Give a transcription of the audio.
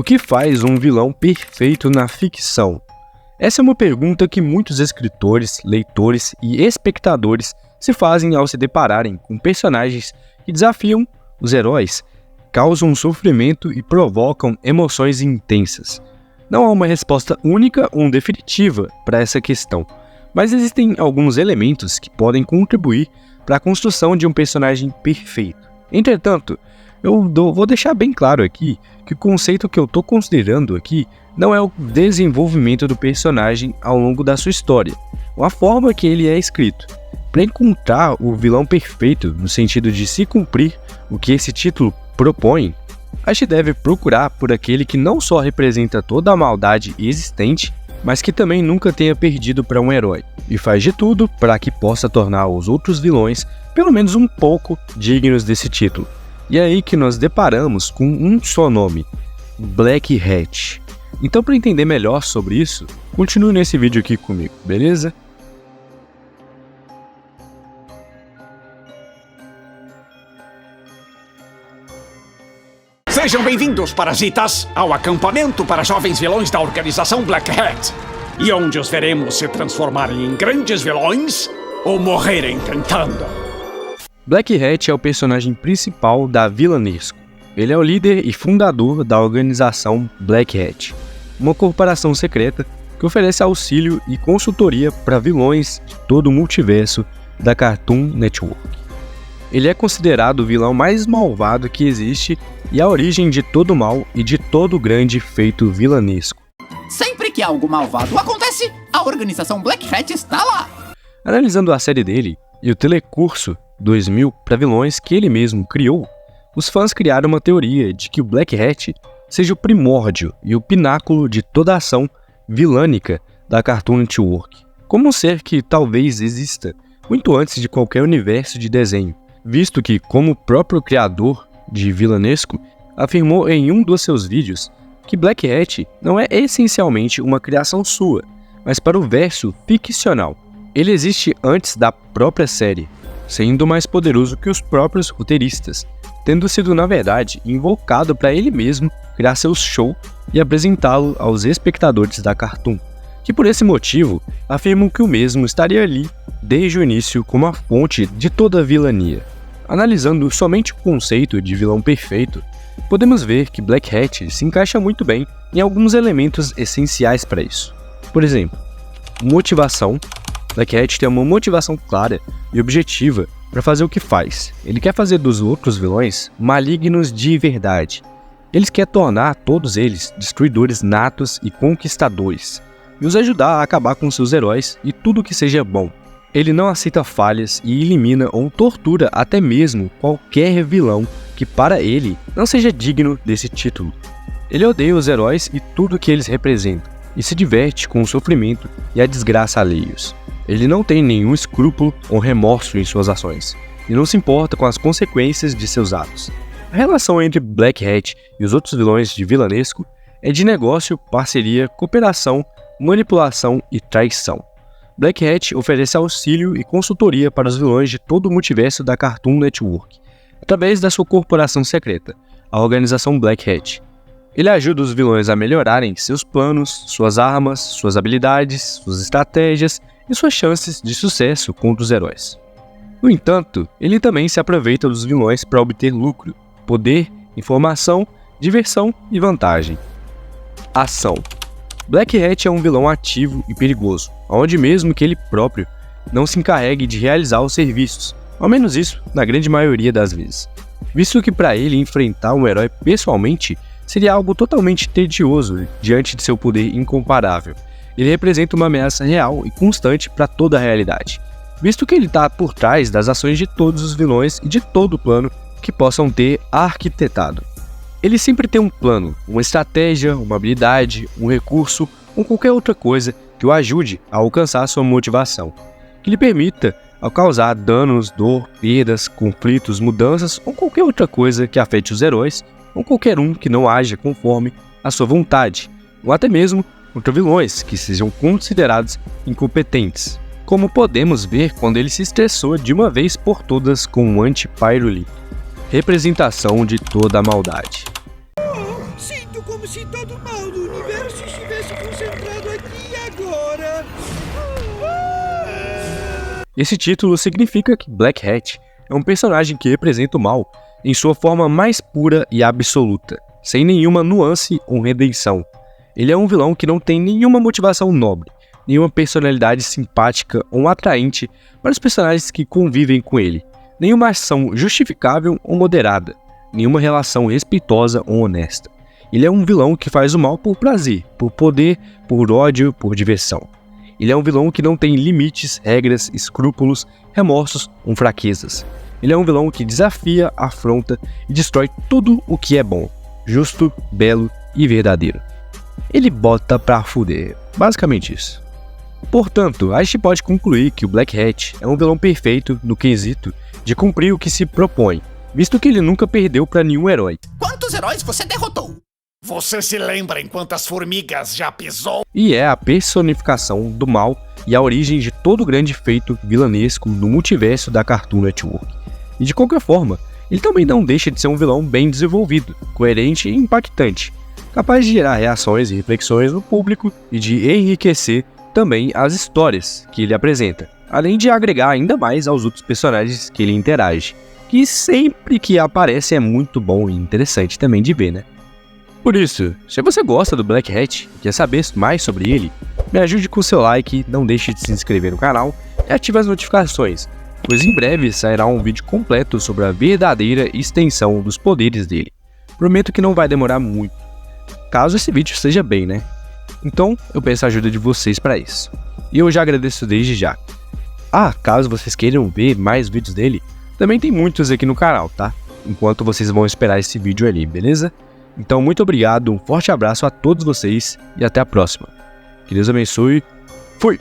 O que faz um vilão perfeito na ficção? Essa é uma pergunta que muitos escritores, leitores e espectadores se fazem ao se depararem com personagens que desafiam os heróis, causam sofrimento e provocam emoções intensas. Não há uma resposta única ou definitiva para essa questão, mas existem alguns elementos que podem contribuir para a construção de um personagem perfeito. Entretanto, vou deixar bem claro aqui que o conceito que eu estou considerando aqui não é o desenvolvimento do personagem ao longo da sua história, ou a forma que ele é escrito. Para encontrar o vilão perfeito, no sentido de se cumprir o que esse título propõe, a gente deve procurar por aquele que não só representa toda a maldade existente, mas que também nunca tenha perdido para um herói, e faz de tudo para que possa tornar os outros vilões pelo menos um pouco dignos desse título. E é aí que nós deparamos com um só nome, Black Hat. Então, para entender melhor sobre isso, continue nesse vídeo aqui comigo, beleza? Sejam bem-vindos, parasitas, ao acampamento para jovens vilões da organização Black Hat, e onde os veremos se transformarem em grandes vilões ou morrerem tentando. Black Hat é o personagem principal da Villanesco. Ele é o líder e fundador da organização Black Hat, uma corporação secreta que oferece auxílio e consultoria para vilões de todo o multiverso da Cartoon Network. Ele é considerado o vilão mais malvado que existe e a origem de todo o mal e de todo o grande feito vilanesco. Sempre que algo malvado acontece, a organização Black Hat está lá! Analisando a série dele e o telecurso 2000 para vilões que ele mesmo criou, os fãs criaram uma teoria de que o Black Hat seja o primórdio e o pináculo de toda a ação vilânica da Cartoon Network, como um ser que talvez exista muito antes de qualquer universo de desenho, visto que, como o próprio criador de Villanesco afirmou em um dos seus vídeos, que Black Hat não é essencialmente uma criação sua, mas para o verso ficcional. Ele existe antes da própria série, sendo mais poderoso que os próprios roteiristas, tendo sido, na verdade, invocado para ele mesmo criar seu show e apresentá-lo aos espectadores da Cartoon, que por esse motivo afirmam que o mesmo estaria ali desde o início como a fonte de toda a vilania. Analisando somente o conceito de vilão perfeito, podemos ver que Black Hat se encaixa muito bem em alguns elementos essenciais para isso. Por exemplo, motivação. Black Hat tem uma motivação clara e objetiva para fazer o que faz. Ele quer fazer dos outros vilões malignos de verdade. Ele quer tornar todos eles destruidores natos e conquistadores, e os ajudar a acabar com seus heróis e tudo que seja bom. Ele não aceita falhas e elimina ou tortura até mesmo qualquer vilão que para ele não seja digno desse título. Ele odeia os heróis e tudo que eles representam, e se diverte com o sofrimento e a desgraça alheios. Ele não tem nenhum escrúpulo ou remorso em suas ações, e não se importa com as consequências de seus atos. A relação entre Black Hat e os outros vilões de Villanesco é de negócio, parceria, cooperação, manipulação e traição. Black Hat oferece auxílio e consultoria para os vilões de todo o multiverso da Cartoon Network, através da sua corporação secreta, a organização Black Hat. Ele ajuda os vilões a melhorarem seus planos, suas armas, suas habilidades, suas estratégias e suas chances de sucesso contra os heróis. No entanto, ele também se aproveita dos vilões para obter lucro, poder, informação, diversão e vantagem. Ação. Black Hat é um vilão ativo e perigoso, onde mesmo que ele próprio não se encarregue de realizar os serviços, ao menos isso na grande maioria das vezes, visto que para ele enfrentar um herói pessoalmente seria algo totalmente tedioso diante de seu poder incomparável. Ele representa uma ameaça real e constante para toda a realidade, visto que ele está por trás das ações de todos os vilões e de todo o plano que possam ter arquitetado. Ele sempre tem um plano, uma estratégia, uma habilidade, um recurso ou qualquer outra coisa que o ajude a alcançar sua motivação, que lhe permita causar danos, dor, perdas, conflitos, mudanças ou qualquer outra coisa que afete os heróis ou qualquer um que não haja conforme a sua vontade, ou até mesmo contra vilões que sejam considerados incompetentes, como podemos ver quando ele se estressou de uma vez por todas com o Anti-Pyroli, representação de toda a maldade. Sinto como se se todo o mal do universo estivesse concentrado aqui e agora. Esse título significa que Black Hat é um personagem que representa o mal em sua forma mais pura e absoluta, sem nenhuma nuance ou redenção. Ele é um vilão que não tem nenhuma motivação nobre, nenhuma personalidade simpática ou atraente para os personagens que convivem com ele, nenhuma ação justificável ou moderada, nenhuma relação respeitosa ou honesta. Ele é um vilão que faz o mal por prazer, por poder, por ódio, por diversão. Ele é um vilão que não tem limites, regras, escrúpulos, remorsos ou fraquezas. Ele é um vilão que desafia, afronta e destrói tudo o que é bom, justo, belo e verdadeiro. Ele bota pra fuder, basicamente isso. Portanto, a gente pode concluir que o Black Hat é um vilão perfeito no quesito de cumprir o que se propõe, visto que ele nunca perdeu pra nenhum herói. Quantos heróis você derrotou? Você se lembra em quantas formigas já pisou? E é a personificação do mal e a origem de todo grande feito vilanesco no multiverso da Cartoon Network. E de qualquer forma, ele também não deixa de ser um vilão bem desenvolvido, coerente e impactante, capaz de gerar reações e reflexões no público e de enriquecer também as histórias que ele apresenta, além de agregar ainda mais aos outros personagens que ele interage, que sempre que aparece é muito bom e interessante também de ver, né? Por isso, se você gosta do Black Hat e quer saber mais sobre ele, me ajude com seu like, não deixe de se inscrever no canal e ative as notificações, pois em breve sairá um vídeo completo sobre a verdadeira extensão dos poderes dele. Prometo que não vai demorar muito, caso esse vídeo esteja bem, né? Então, eu peço a ajuda de vocês para isso. E eu já agradeço desde já. Caso vocês queiram ver mais vídeos dele, também tem muitos aqui no canal, tá? Enquanto vocês vão esperar esse vídeo ali, beleza? Então, muito obrigado, um forte abraço a todos vocês e até a próxima. Que Deus abençoe. Fui!